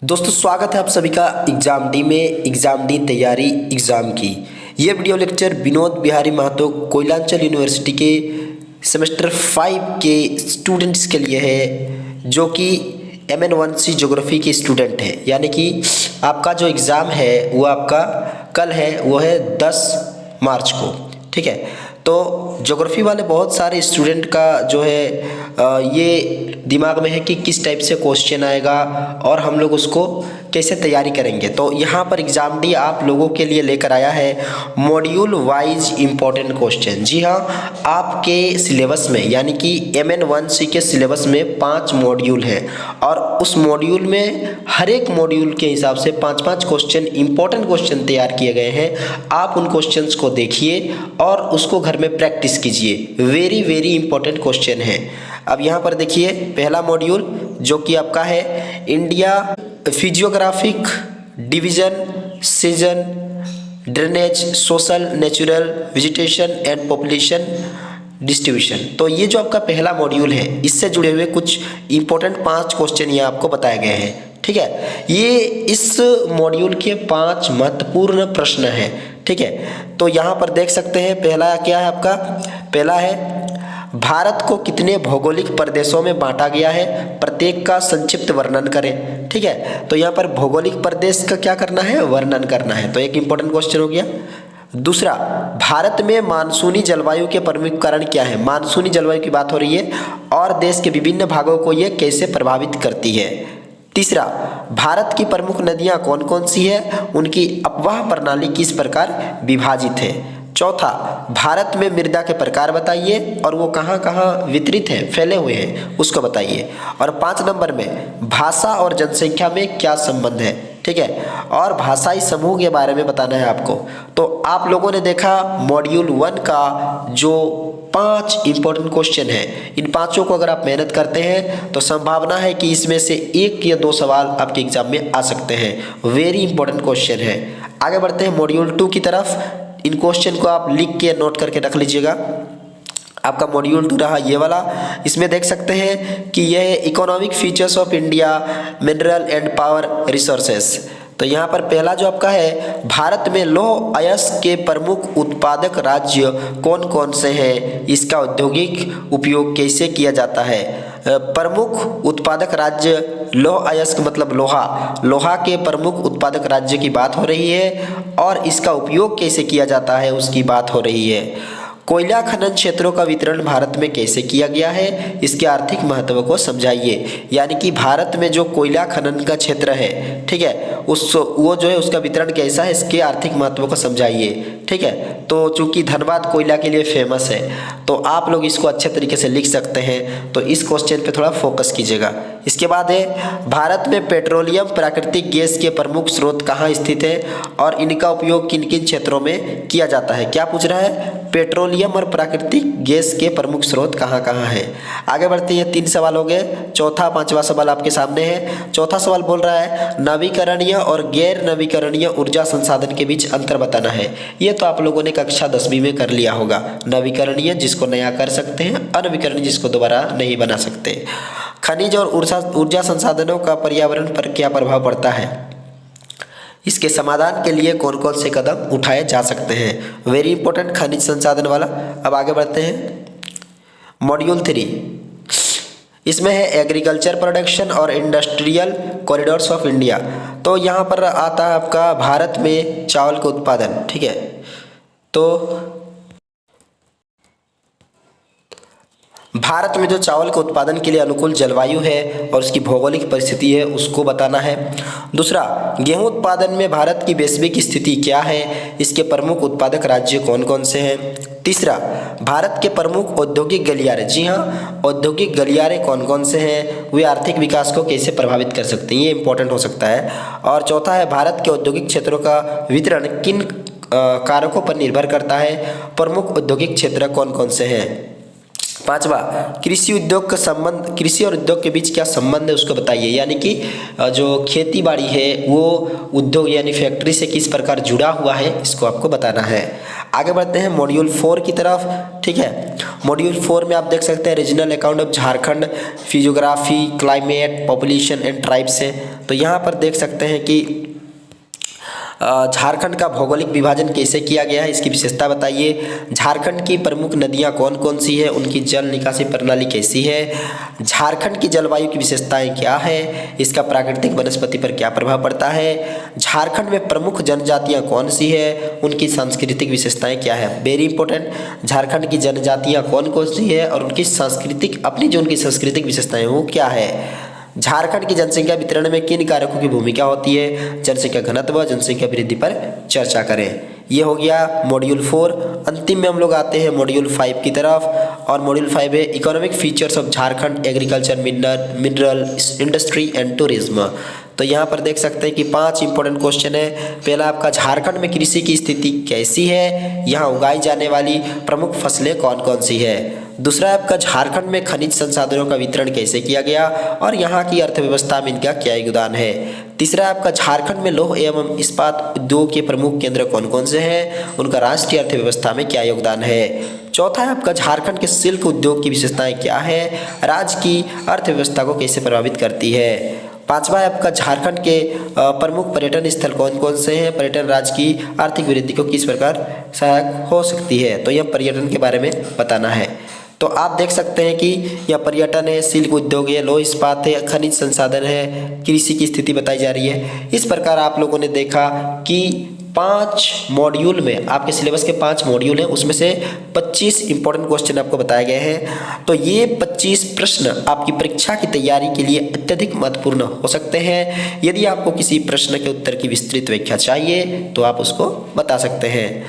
दोस्तों स्वागत है आप सभी का एग्ज़ाम डी में एग्ज़ाम डी तैयारी एग्ज़ाम की। ये video lecture Vinod Bihari Mahto Koylanchal university के सेमेस्टर 5 के स्टूडेंट्स के लिए है, जो कि MN1C ज्योग्राफी के स्टूडेंट हैं। यानी कि आपका जो एग्ज़ाम है वो आपका कल है, वो है 10 मार्च को। ठीक है, तो ज्योग्राफी वाले बहुत सारे स्टूडेंट का जो है ये दिमाग में है कि किस टाइप से क्वेश्चन आएगा और हम लोग उसको कैसे तैयारी करेंगे। तो यहाँ पर एग्ज़ाम डी आप लोगों के लिए लेकर आया है मॉड्यूल वाइज इम्पोर्टेंट क्वेश्चन। जी हाँ, आपके सिलेबस में यानी कि MN1C के सिलेबस में 5 मॉड्यूल हैं और उस मॉड्यूल में हर एक मॉड्यूल के हिसाब से 5-5 क्वेश्चन इम्पोर्टेंट क्वेश्चन तैयार किए गए हैं। आप उन क्वेश्चंस को देखिए और उसको घर में प्रैक्टिस कीजिए। वेरी वेरी इंपॉर्टेंट क्वेश्चन है। अब यहाँ पर देखिए पहला मॉड्यूल जो कि आपका है India physiographic division, season, drainage, social, natural, vegetation and population distribution. तो ये जो आपका पहला मॉड्यूल है इससे जुड़े हुए कुछ इंपॉर्टेंट 5 क्वेश्चन ये आपको बताए गए हैं। ठीक है, ये इस मॉड्यूल के 5 महत्वपूर्ण प्रश्न हैं। ठीक है, तो यहाँ पर देख सकते हैं पहला क्या है आपका। पहला है भारत को कितने भौगोलिक प्रदेशों में बांटा गया है, प्रत्येक का संक्षिप्त वर्णन करें। ठीक है, तो यहाँ पर भौगोलिक प्रदेश का क्या करना है, वर्णन करना है। तो एक इंपॉर्टेंट क्वेश्चन हो गया। दूसरा, भारत में मानसूनी जलवायु के प्रमुख कारण क्या है। मानसूनी जलवायु की बात हो रही है और देश के विभिन्न भागों को ये कैसे प्रभावित करती है। तीसरा, भारत की प्रमुख नदियां कौन कौन सी है, उनकी अपवाह प्रणाली किस प्रकार विभाजित है। चौथा, भारत में मृदा के प्रकार बताइए और वो कहाँ कहाँ वितरित हैं, फैले हुए हैं, उसको बताइए। और 5 नंबर में भाषा और जनसंख्या में क्या संबंध है। ठीक है, और भाषाई समूह के बारे में बताना है आपको। तो आप लोगों ने देखा मॉड्यूल 1 का जो 5 इंपॉर्टेंट क्वेश्चन है, इन 5 को अगर आप मेहनत करते हैं तो संभावना है कि इसमें से 1 या 2 सवाल आपके एग्जाम में आ सकते हैं। वेरी इंपॉर्टेंट क्वेश्चन है। आगे बढ़ते हैं मॉड्यूल 2 की तरफ। इन क्वेश्चन को आप लिख के नोट करके रख लीजिएगा। आपका मॉड्यूल 2 रहा ये वाला। इसमें देख सकते हैं कि यह है economic features of India, mineral and power resources. तो यहाँ पर पहला जो आपका है, भारत में लौह अयस्क के प्रमुख उत्पादक राज्य कौन कौन से हैं, इसका औद्योगिक उपयोग कैसे किया जाता है। प्रमुख उत्पादक राज्य लौह अयस्क मतलब लोहा के प्रमुख उत्पादक राज्य की बात हो रही है और इसका उपयोग कैसे किया जाता है उसकी बात हो रही है। कोयला खनन क्षेत्रों का वितरण भारत में कैसे किया गया है, इसके आर्थिक महत्व को समझाइए। यानी कि भारत में जो कोयला खनन का क्षेत्र है, ठीक है, वो जो है उसका वितरण कैसा है, इसके आर्थिक महत्व को समझाइए। ठीक है, तो चूंकि धनबाद कोयला के लिए फेमस है तो आप लोग इसको अच्छे तरीके से लिख सकते हैं। तो इस क्वेश्चन पे थोड़ा फोकस कीजिएगा। इसके बाद है भारत में पेट्रोलियम प्राकृतिक गैस के प्रमुख स्रोत कहाँ स्थित है और इनका उपयोग किन किन क्षेत्रों में किया जाता है। क्या पूछ रहा है, पेट्रोलियम और प्राकृतिक गैस के प्रमुख स्रोत कहाँ कहाँ हैं। आगे बढ़ते हैं, 3 सवाल हो गए। चौथा 5वां सवाल आपके सामने है। चौथा सवाल बोल रहा है नवीकरणीय और गैर नवीकरणीय ऊर्जा संसाधन के बीच अंतर बताना है। ये तो आप लोगों ने कक्षा 10वीं में कर लिया होगा। नवीकरणीय जिसको नया कर सकते हैं, अनवीकरणीय जिसको दोबारा नहीं बना सकते। खनिज और ऊर्जा संसाधनों का पर्यावरण पर क्या प्रभाव पड़ता है, इसके समाधान के लिए कौन कौन से कदम उठाए जा सकते हैं। वेरी इंपॉर्टेंट खनिज संसाधन वाला। अब आगे बढ़ते हैं मॉड्यूल 3। इसमें है एग्रीकल्चर प्रोडक्शन और इंडस्ट्रियल कॉरिडोर्स ऑफ इंडिया। तो यहाँ पर आता है आपका भारत में चावल का उत्पादन। ठीक है, तो भारत में जो चावल के उत्पादन के लिए अनुकूल जलवायु है और उसकी भौगोलिक परिस्थिति है उसको बताना है। दूसरा, गेहूं उत्पादन में भारत की वैश्विक स्थिति क्या है, इसके प्रमुख उत्पादक राज्य कौन कौन से हैं। तीसरा, भारत के प्रमुख औद्योगिक गलियारे, जी हाँ, औद्योगिक गलियारे कौन कौन से हैं, वे आर्थिक विकास को कैसे प्रभावित कर सकते हैं, ये इंपॉर्टेंट हो सकता है। और चौथा है भारत के औद्योगिक क्षेत्रों का वितरण किन कारकों पर निर्भर करता है, प्रमुख औद्योगिक क्षेत्र कौन कौन से हैं। पांचवा, कृषि उद्योग का संबंध, कृषि और उद्योग के बीच क्या संबंध है उसको बताइए, यानी कि जो खेती बाड़ी है वो उद्योग यानी फैक्ट्री से किस प्रकार जुड़ा हुआ है, इसको आपको बताना है। आगे बढ़ते हैं मॉड्यूल 4 की तरफ। ठीक है, मॉड्यूल 4 में आप देख सकते हैं regional account of Jharkhand, physiography, climate, population and tribes है। तो यहाँ पर देख सकते हैं कि झारखंड का भौगोलिक विभाजन कैसे किया गया है, इसकी विशेषता बताइए। झारखंड की प्रमुख नदियां कौन कौन सी है, उनकी जल निकासी प्रणाली कैसी है। झारखंड की जलवायु की विशेषताएं क्या है, इसका प्राकृतिक वनस्पति पर क्या प्रभाव पड़ता है। झारखंड में प्रमुख जनजातियां कौन सी है, उनकी सांस्कृतिक विशेषताएं क्या है। वेरी इंपॉर्टेंट, झारखंड की जनजातियां कौन कौन सी है और उनकी सांस्कृतिक, अपनी जो उनकी सांस्कृतिक विशेषताएं वो क्या है। झारखंड की जनसंख्या वितरण में किन कारकों की भूमिका होती है, जनसंख्या घनत्व, जनसंख्या वृद्धि पर चर्चा करें। ये हो गया मॉड्यूल 4। अंतिम में हम लोग आते हैं मॉड्यूल 5 की तरफ, और मॉड्यूल 5 है economic features of Jharkhand, agriculture, mineral industry and tourism. तो यहाँ पर देख सकते हैं कि 5 इंपॉर्टेंट क्वेश्चन है। पहला आपका, झारखंड में कृषि की स्थिति कैसी है, यहाँ उगाई जाने वाली प्रमुख फसलें कौन कौन सी है। दूसरा आपका, झारखंड में खनिज संसाधनों का वितरण कैसे किया गया और यहाँ की अर्थव्यवस्था में इनका क्या योगदान है। तीसरा आपका, झारखंड में लौह एवं इस्पात उद्योग के प्रमुख केंद्र कौन कौन से हैं, उनका राष्ट्रीय अर्थव्यवस्था में क्या योगदान है। चौथा है आपका, झारखंड के सिल्क उद्योग की विशेषताएं क्या है, राज्य की अर्थव्यवस्था को कैसे प्रभावित करती है। पांचवा है आपका, झारखंड के प्रमुख पर्यटन स्थल कौन कौन से हैं, पर्यटन राज्य की आर्थिक वृद्धि को किस प्रकार सहायक हो सकती है। तो यह पर्यटन के बारे में बताना है। तो आप देख सकते हैं कि यह पर्यटन है, सिल्क उद्योग है, लौह इस्पात है, खनिज संसाधन है, कृषि की स्थिति बताई जा रही है। इस प्रकार आप लोगों ने देखा कि 5 मॉड्यूल में, आपके सिलेबस के 5 मॉड्यूल हैं, उसमें से 25 इंपॉर्टेंट क्वेश्चन आपको बताए गए हैं। तो ये 25 प्रश्न आपकी परीक्षा की तैयारी के लिए अत्यधिक महत्वपूर्ण हो सकते हैं। यदि आपको किसी प्रश्न के उत्तर की विस्तृत व्याख्या चाहिए तो आप उसको बता सकते हैं।